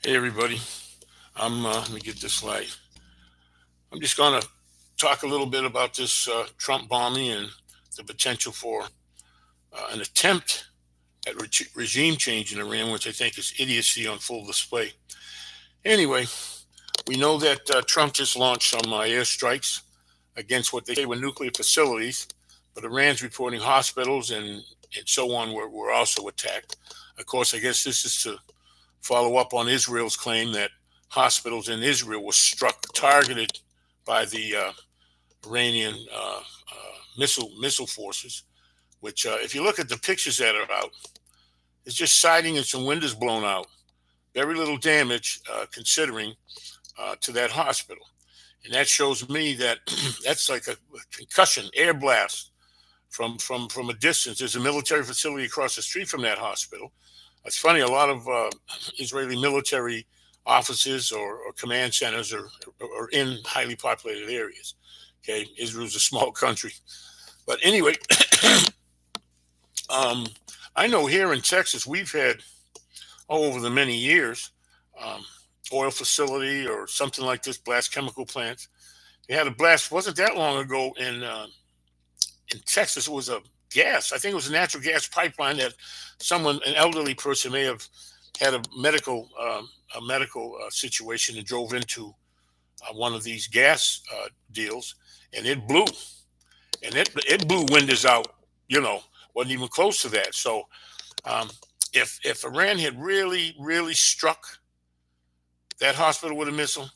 Hey everybody, let me get this light. I'm just gonna talk a little bit about this Trump bombing and the potential for an attempt at regime change in Iran, which I think is idiocy on full display. Anyway, we know that Trump just launched some airstrikes against what they say were nuclear facilities, but Iran's reporting hospitals and so on were also attacked. Of course, I guess this is to follow up on Israel's claim that hospitals in Israel were struck, targeted by the Iranian missile forces. Which, if you look at the pictures that are out, it's just siding and some windows blown out. Very little damage, considering to that hospital, and that shows me that that's like a concussion, air blast from a distance. There's a military facility across the street from that hospital. It's funny, a lot of Israeli military offices or command centers are in highly populated areas. Okay, Israel's a small country. But anyway, um, I know here in Texas, we've had, over the many years, um, oil facility or something like this, blast chemical plants. They had a blast, wasn't that long ago in Texas. It was a gas. I think it was a natural gas pipeline that someone, an elderly person, may have had a medical situation and drove into one of these gas deals, and it blew, and it blew windows out. You know, wasn't even close to that. So um, if Iran had really struck that hospital with a missile,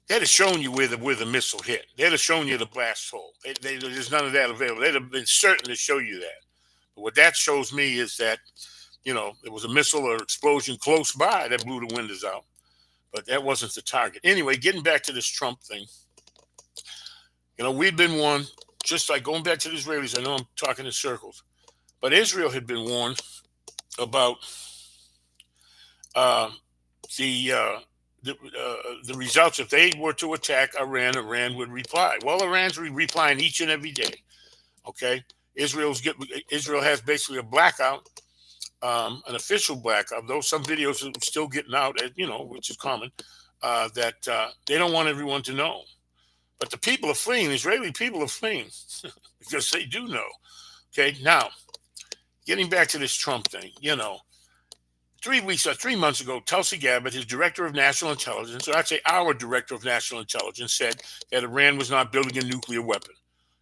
they'd have shown you where the missile hit. They'd have shown you the blast hole. There's none of that available. They'd have been certain to show you that. But what that shows me is that, there was a missile or explosion close by that blew the windows out. But that wasn't the target. Anyway, getting back to this Trump thing, we've been warned, just like going back to the Israelis. I know I'm talking in circles, but Israel had been warned about uh, the uh, the results. If they were to attack Iran, Iran would reply. Well, Iran's replying each and every day. Okay, Israel has basically a blackout, an official blackout. Though some videos are still getting out, which is common. That they don't want everyone to know. But the people are fleeing. Israeli people are fleeing because they do know. Okay, now getting back to this Trump thing, 3 months ago, Tulsi Gabbard, his director of national intelligence, or I'd say our director of national intelligence, said that Iran was not building a nuclear weapon.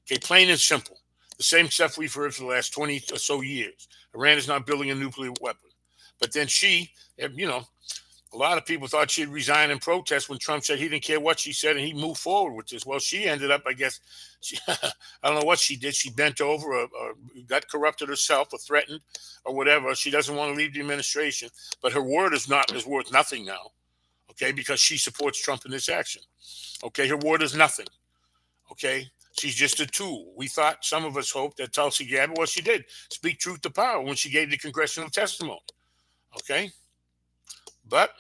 Okay, plain and simple. The same stuff we've heard for the last 20 or so years. Iran is not building a nuclear weapon. But then she, a lot of people thought she'd resign in protest when Trump said he didn't care what she said and he moved forward with this. Well, she ended up, I guess, I don't know what she did. She bent over or got corrupted herself or threatened or whatever. She doesn't want to leave the administration, but her word is worth nothing now. Okay, because she supports Trump in this action. Okay, her word is nothing. Okay, she's just a tool. We thought, some of us hoped, that Tulsi Gabbard, well, she did speak truth to power when she gave the congressional testimony. Okay, but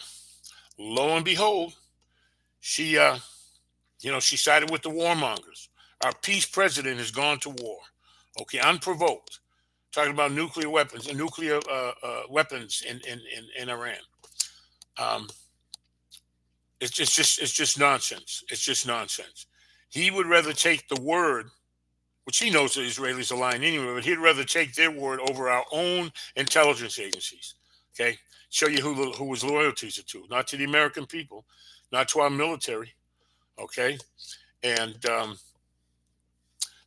lo and behold, she, she sided with the warmongers. Our peace president has gone to war, okay, unprovoked, talking about nuclear weapons and nuclear weapons in Iran. Um, it's just nonsense. It's just nonsense. He would rather take the word, which he knows the Israelis are lying anyway, but he'd rather take their word over our own intelligence agencies. Okay, show you who his loyalties are to, not to the American people, not to our military. Okay, and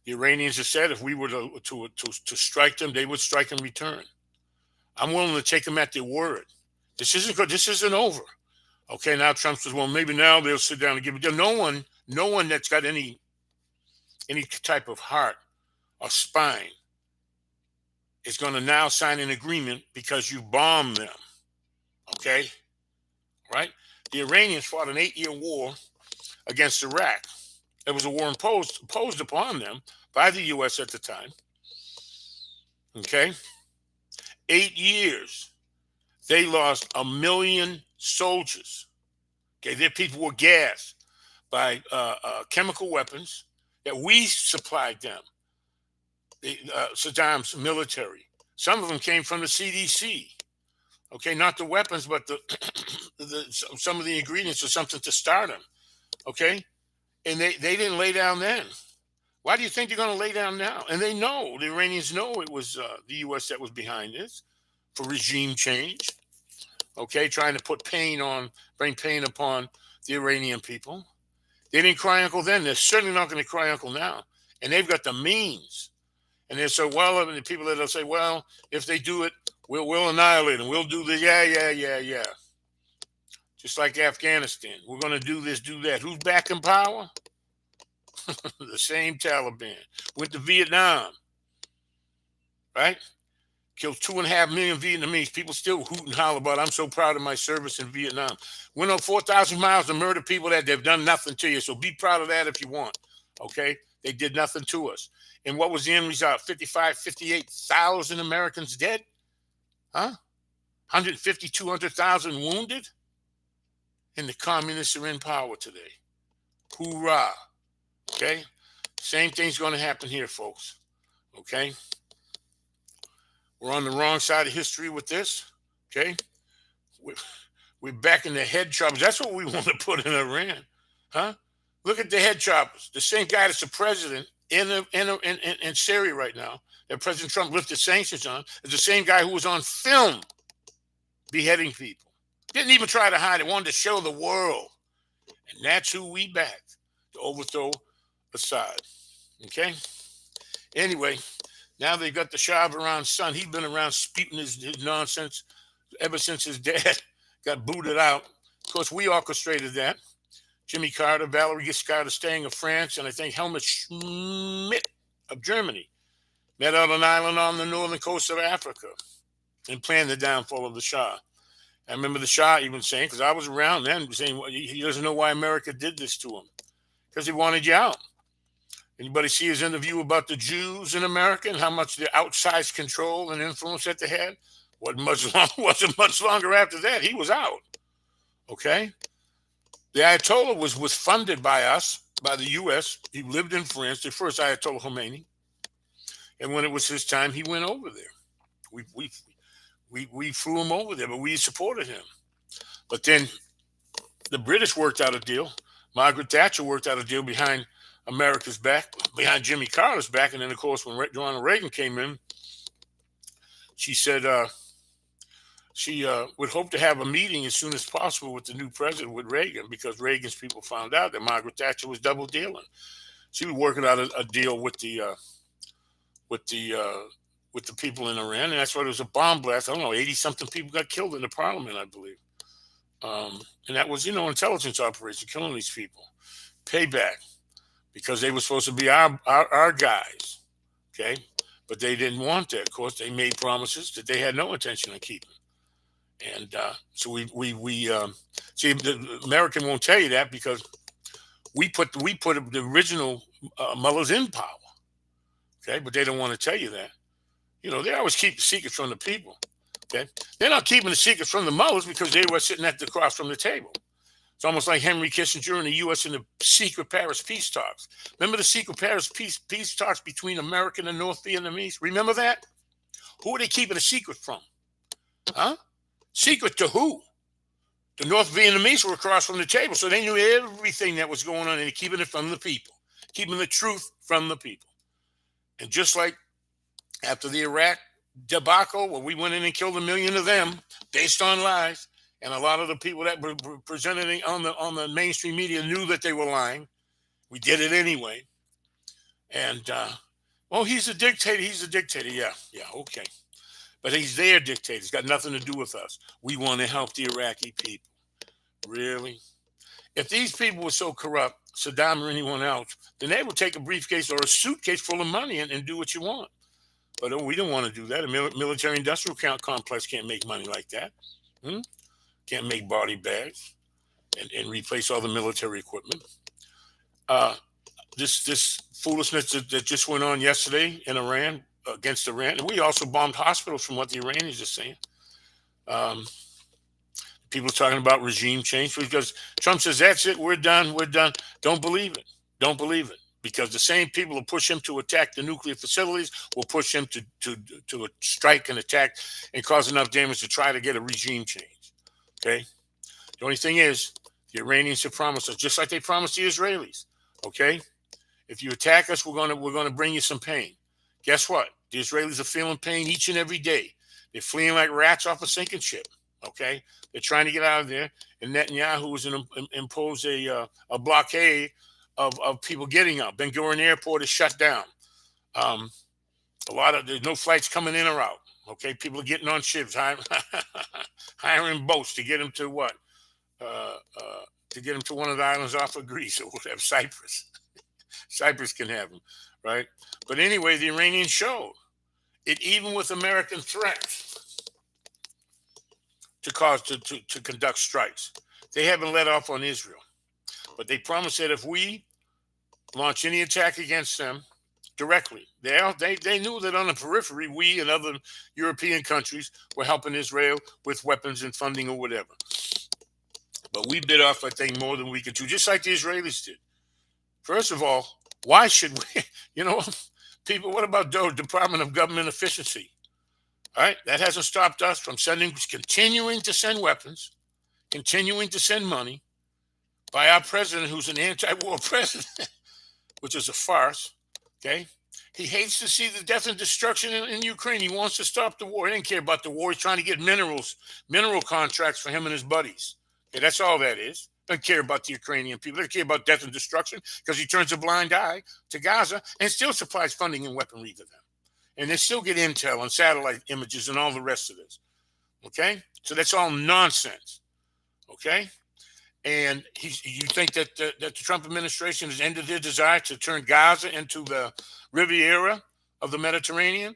the Iranians have said if we were to strike them, they would strike in return. I'm willing to take them at their word. This isn't good. This isn't over. Okay, now Trump says, well, maybe now they'll sit down and give it. No one that's got any type of heart or spine is going to now sign an agreement because you bombed them. Okay, right? The Iranians fought an 8-year war against Iraq. It was a war imposed upon them by the U.S. at the time. Okay, 8 years. They lost 1 million soldiers. Okay, their people were gassed by chemical weapons that we supplied them. Saddam's military. Some of them came from the CDC. Okay, not the weapons, but the some of the ingredients or something to start them. Okay, and they didn't lay down then. Why do you think they're going to lay down now? And they know, the Iranians know it was the U.S. that was behind this for regime change. Okay, trying to bring pain upon the Iranian people. They didn't cry uncle then. They're certainly not going to cry uncle now. And they've got the means. And they're so well, I mean, the people that'll say, well, if they do it, we'll annihilate them. We'll do this. Yeah. Just like Afghanistan. We're going to do this, do that. Who's back in power? The same Taliban. Went to Vietnam, right? Killed 2.5 million Vietnamese. People still hoot and holler about, I'm so proud of my service in Vietnam. Went on 4,000 miles to murder people that they've done nothing to you. So be proud of that if you want. Okay? They did nothing to us. And what was the end result? 58,000 Americans dead? Huh? 150, 200,000 wounded? And the communists are in power today. Hoorah. Okay? Same thing's going to happen here, folks. Okay? We're on the wrong side of history with this. Okay? We're back in the head choppers. That's what we want to put in Iran. Huh? Look at the head choppers. The same guy that's the president in Syria right now, that President Trump lifted sanctions on, is the same guy who was on film beheading people. Didn't even try to hide it. Wanted to show the world. And that's who we backed to overthrow Assad. Okay? Anyway, now they've got the Shah of Iran's son. He's been around spewing his nonsense ever since his dad got booted out. Of course, we orchestrated that. Jimmy Carter, Valerie Giscard d'Estaing of France, and I think Helmut Schmidt of Germany met on an island on the northern coast of Africa and planned the downfall of the Shah. I remember the Shah even saying, because I was around then, saying he doesn't know why America did this to him, because he wanted you out. Anybody see his interview about the Jews in America and how much the outsized control and influence that they had? Wasn't much longer after that. He was out. Okay? The Ayatollah was funded by us, by the U.S. He lived in France, the first Ayatollah Khomeini. And when it was his time, he went over there. We flew him over there, but we supported him. But then the British worked out a deal. Margaret Thatcher worked out a deal behind America's back, behind Jimmy Carter's back. And then, of course, when Ronald Reagan came in, she said she would hope to have a meeting as soon as possible with the new president, with Reagan, because Reagan's people found out that Margaret Thatcher was double dealing. She was working out a deal with the people in Iran, and that's why there was a bomb blast. I don't know, 80-something people got killed in the parliament, I believe. And that was, intelligence operation, killing these people. Payback, because they were supposed to be our guys, okay? But they didn't want that. Of course, they made promises that they had no intention of keeping. And so we see, the American won't tell you that, because we put the original mullahs in power, okay? But they don't want to tell you that. They always keep the secrets from the people. Okay, they're not keeping the secrets from the mullahs because they were sitting at the cross from the table. It's almost like Henry Kissinger and the U.S. in the secret Paris peace talks. Remember the secret Paris peace talks between American and North Vietnamese? Remember that? Who are they keeping a secret from? Huh? Secret to who? The North Vietnamese were across from the table, so they knew everything that was going on, and they're keeping it from the people, keeping the truth from the people. And just like after the Iraq debacle, where we went in and killed 1 million of them based on lies, and a lot of the people that were presenting on the mainstream media knew that they were lying. We did it anyway. And he's a dictator. He's a dictator. Yeah, okay. But he's their dictator. It's got nothing to do with us. We want to help the Iraqi people. Really? If these people were so corrupt, Saddam or anyone else, then they would take a briefcase or a suitcase full of money and do what you want. But we don't want to do that. A military-industrial complex can't make money like that. Can't make body bags and replace all the military equipment. This foolishness that just went on yesterday in Iran, against Iran. And we also bombed hospitals, from what the Iranians are saying. People are talking about regime change because Trump says, that's it, we're done. Don't believe it. Don't believe it. Because the same people who push him to attack the nuclear facilities will push him to strike and attack and cause enough damage to try to get a regime change. Okay? The only thing is, the Iranians have promised us, just like they promised the Israelis, okay? If you attack us, we're gonna bring you some pain. Guess what? The Israelis are feeling pain each and every day. They're fleeing like rats off a sinking ship. Okay, they're trying to get out of there, and Netanyahu has imposed a blockade of people getting out. Ben Gurion Airport is shut down. Um, there's no flights coming in or out. Okay, people are getting on ships, hiring boats to get them to what? To get them to one of the islands off of Greece or whatever, Cyprus. Cyprus can have them, right? But anyway, the Iranians showed it, even with American threats to conduct strikes. They haven't let off on Israel, but they promised that if we launch any attack against them directly, they knew that on the periphery, we and other European countries were helping Israel with weapons and funding or whatever. But we bit off, I think, more than we could chew, just like the Israelis did. First of all, why should we, people, what about the Department of Government Efficiency? All right, that hasn't stopped us from continuing to send weapons, continuing to send money by our president, who's an anti-war president, which is a farce, okay? He hates to see the death and destruction in Ukraine. He wants to stop the war. He didn't care about the war. He's trying to get mineral contracts for him and his buddies. Okay, that's all that is. Doesn't care about the Ukrainian people. Doesn't care about death and destruction because he turns a blind eye to Gaza and still supplies funding and weaponry to them. And they still get intel and satellite images and all the rest of this. Okay? So that's all nonsense. Okay? And you think that the Trump administration has ended their desire to turn Gaza into the Riviera of the Mediterranean?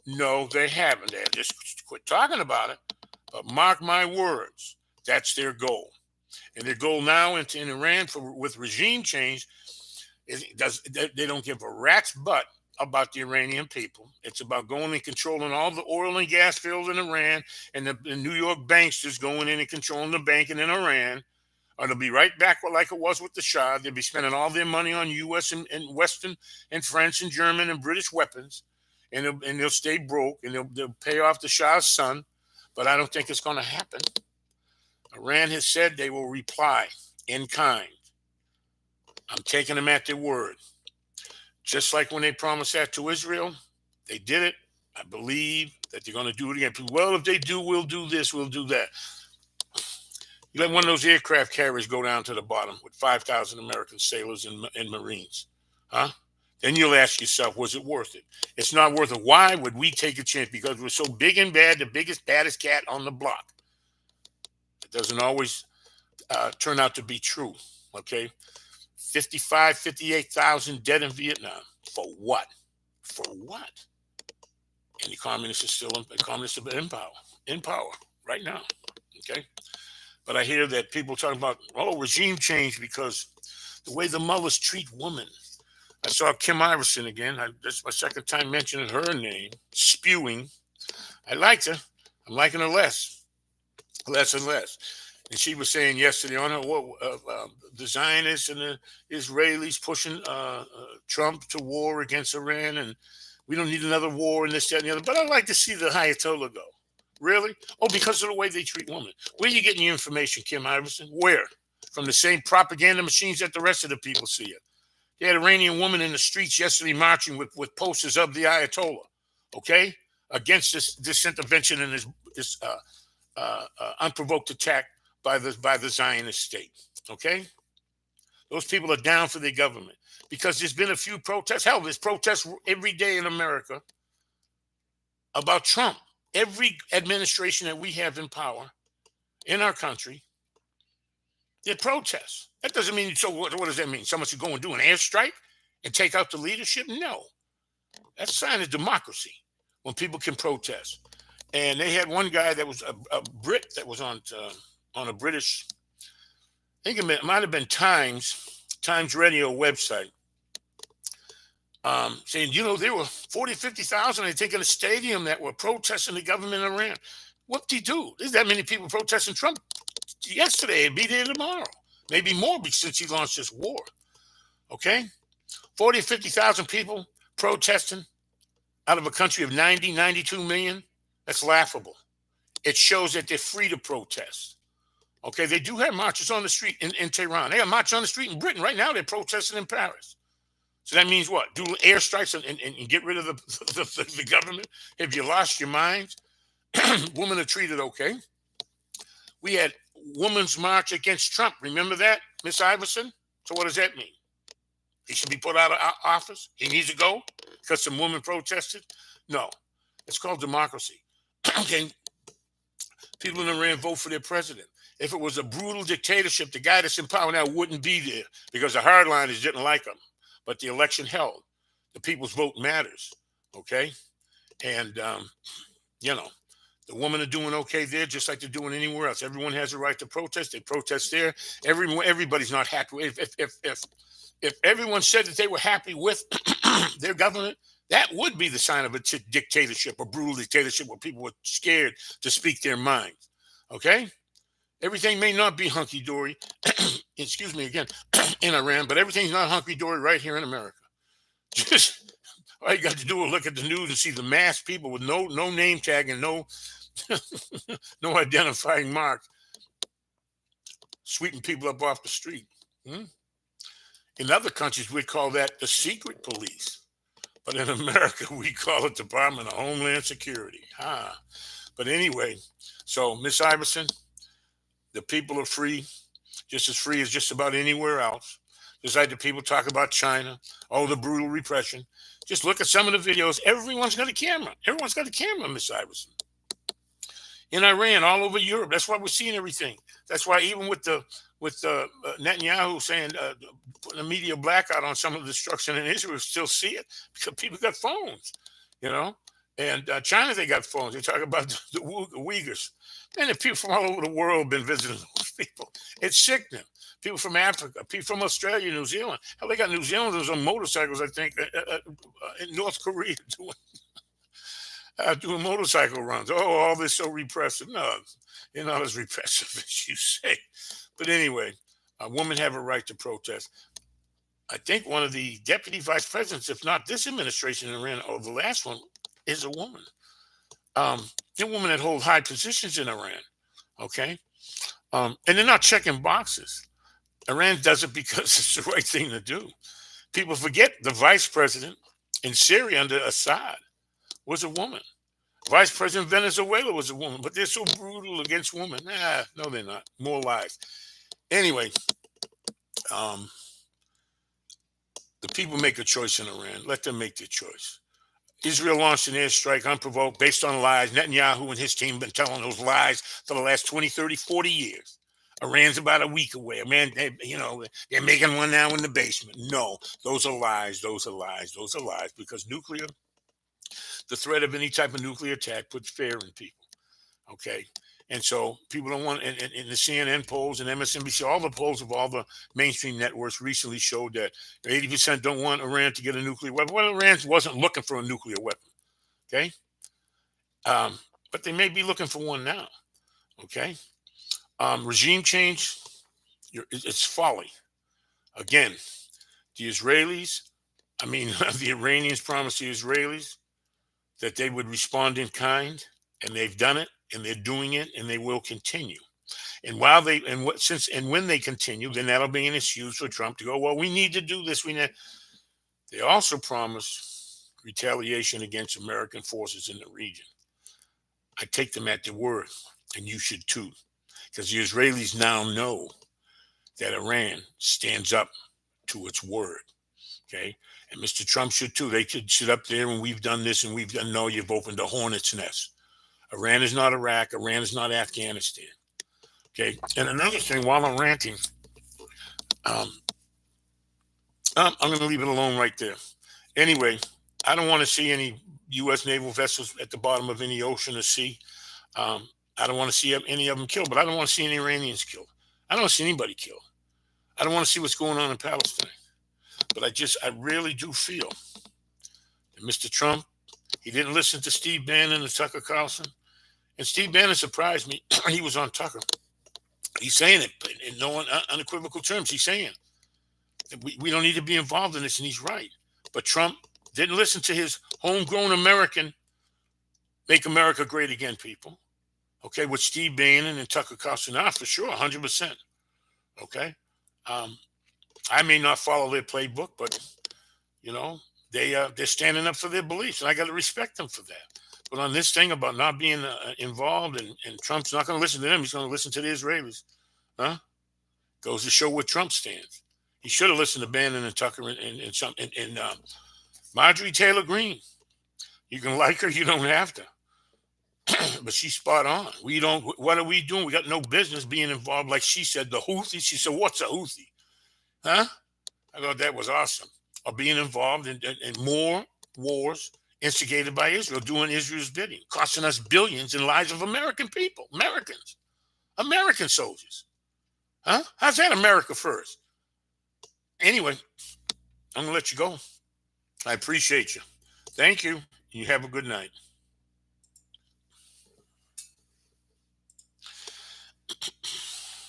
No, they haven't. They just quit talking about it. But mark my words, that's their goal. And their goal now in Iran with regime change they don't give a rat's butt about the Iranian people. It's about going and controlling all the oil and gas fields in Iran, and the New York banksters going in and controlling the banking in Iran. Or they'll be right back like it was with the Shah. They'll be spending all their money on U.S. and Western and French and German and British weapons, and they'll stay broke, and they'll pay off the Shah's son. But I don't think it's going to happen. Iran has said they will reply in kind. I'm taking them at their word. Just like when they promised that to Israel, they did it. I believe that they're going to do it again. Well, if they do, we'll do this, we'll do that. You let one of those aircraft carriers go down to the bottom with 5,000 American sailors and Marines, huh? Then you'll ask yourself, was it worth it? It's not worth it. Why would we take a chance? Because we're so big and bad, the biggest, baddest cat on the block. It doesn't always turn out to be true, okay? 58,000 dead in Vietnam. For what? For what? And the communists are still in power right now, okay? But I hear that people talking about, regime change because the way the mullahs treat women. I saw Kim Iverson again. That's my second time mentioning her name, spewing. I liked her. I'm liking her less and less. And she was saying yesterday on her, the Zionists and the Israelis pushing Trump to war against Iran, and we don't need another war and this, that, and the other. But I'd like to see the Ayatollah go. Really? Oh, because of the way they treat women. Where are you getting your information, Kim Iverson? Where? From the same propaganda machines that the rest of the people see it. They had an Iranian woman in the streets yesterday marching with posters of the Ayatollah, okay, against this intervention and this unprovoked attack by the Zionist state, okay? Those people are down for their government because there's been a few protests. Hell, there's protests every day in America about Trump. Every administration that we have in power in our country, there are protests. That doesn't mean, so what does that mean? Someone should go and do an airstrike and take out the leadership? No. That's a sign of democracy when people can protest. And they had one guy that was a Brit that was on a British, I think it might have been Times Radio website, saying, there were 40, 50,000, I think, in a stadium that were protesting the government in Iran. Whoop-de-doo. There's that many people protesting Trump yesterday and be there tomorrow. Maybe more since he launched this war. Okay? 40, 50,000 people protesting out of a country of 92 million. That's laughable. It shows that they're free to protest. Okay, they do have marches on the street in Tehran. They have marches on the street in Britain right now. They're protesting in Paris. So that means what? Do airstrikes and get rid of the government? Have you lost your mind? Women are treated okay. We had Women's March against Trump. Remember that, Miss Iverson? So what does that mean? He should be put out of office? He needs to go because some women protested? No. It's called democracy. Okay. People in Iran vote for their president. If it was a brutal dictatorship, the guy that's in power now wouldn't be there because the hardliners didn't like him. But the election held. The people's vote matters. Okay. And, you know, the women are doing okay there, just like they're doing anywhere else. Everyone has a right to protest. They protest there. Everybody's not happy. If everyone said that they were happy with their government, that would be the sign of a dictatorship, a brutal dictatorship where people were scared to speak their minds. Okay? Everything may not be hunky-dory, excuse me again, in Iran, but everything's not hunky-dory right here in America. Just all you got to do is look at the news and see the mass people with no name tag and no no identifying mark sweeping people up off the street. In other countries, we'd call that the secret police. But in America, we call it Department of Homeland Security. But anyway, so Miss Iverson, the people are free as just about anywhere else. Just like the people talk about China, the brutal repression. Just look at some of the videos. Everyone's got a camera. Everyone's got a camera, Miss Iverson. In Iran, all over Europe. That's why we're seeing everything. That's why even with Netanyahu saying putting a media blackout on some of the destruction in Israel, we still see it because people got phones, you know. And China, they got phones. They talk about the Uyghurs. And the people from all over the world have been visiting those people. It's sickening. People from Africa, people from Australia, New Zealand. Hell, they got New Zealanders on motorcycles, I think, in North Korea doing motorcycle runs. All this so repressive. No, you're not as repressive as you say. But anyway, women have a right to protest. I think one of the deputy vice presidents, if not this administration in Iran, or the last one, is a woman. A woman that holds high positions in Iran. Okay. And they're not checking boxes. Iran does it because it's the right thing to do. People forget the vice president in Syria under Assad was a woman. Vice President of Venezuela was a woman, but they're so brutal against women. No, they're not. More lies. Anyway, the people make a choice in Iran. Let them make their choice. Israel launched an airstrike unprovoked based on lies. Netanyahu and his team have been telling those lies for the last 20, 30, 40 years. Iran's about a week away. Iran, they're making one now in the basement. No, those are lies. Those are lies. Those are lies because the threat of any type of nuclear attack puts fear in people. Okay. And so people don't want, and the CNN polls and MSNBC, all the polls of all the mainstream networks recently showed that 80% don't want Iran to get a nuclear weapon. Well, Iran wasn't looking for a nuclear weapon. Okay. But they may be looking for one now. Okay. Regime change, it's folly. Again, the Iranians promised the Israelis that they would respond in kind, and they've done it, and they're doing it, and they will continue. And when they continue, then that'll be an excuse for Trump to go, well, we need to do this. They also promise retaliation against American forces in the region. I take them at their word, and you should too, because the Israelis now know that Iran stands up to its word. Okay. And Mr. Trump should too. They could sit up there and we've done this and we've done. No, you've opened a hornet's nest. Iran is not Iraq. Iran is not Afghanistan. Okay. And another thing, while I'm ranting, I'm going to leave it alone right there. Anyway, I don't want to see any U.S. naval vessels at the bottom of any ocean or sea. I don't want to see any of them killed, but I don't want to see any Iranians killed. I don't want to see anybody killed. I don't want to see what's going on in Palestine. But I really do feel that Mr. Trump, he didn't listen to Steve Bannon and Tucker Carlson. And Steve Bannon surprised me. He was on Tucker. He's saying it in no unequivocal terms. He's saying we don't need to be involved in this, and he's right. But Trump didn't listen to his homegrown American, make America great again, people. Okay, with Steve Bannon and Tucker Carlson, for sure, 100%. Okay, um, I may not follow their playbook, but you know, they're standing up for their beliefs, and I got to respect them for that. But on this thing about not being involved, and Trump's not going to listen to them, he's going to listen to the Israelis, huh? Goes to show where Trump stands. He should have listened to Bannon and Tucker and Marjorie Taylor Greene. You can like her, you don't have to, but she's spot on. We don't. What are we doing? We got no business being involved. Like she said, the Houthi. She said, "What's a Houthi?" Huh? I thought that was awesome. Or being involved in more wars instigated by Israel, doing Israel's bidding, costing us billions in lives of American people, American soldiers. Huh? How's that America first? Anyway, I'm going to let you go. I appreciate you. Thank you. You have a good night.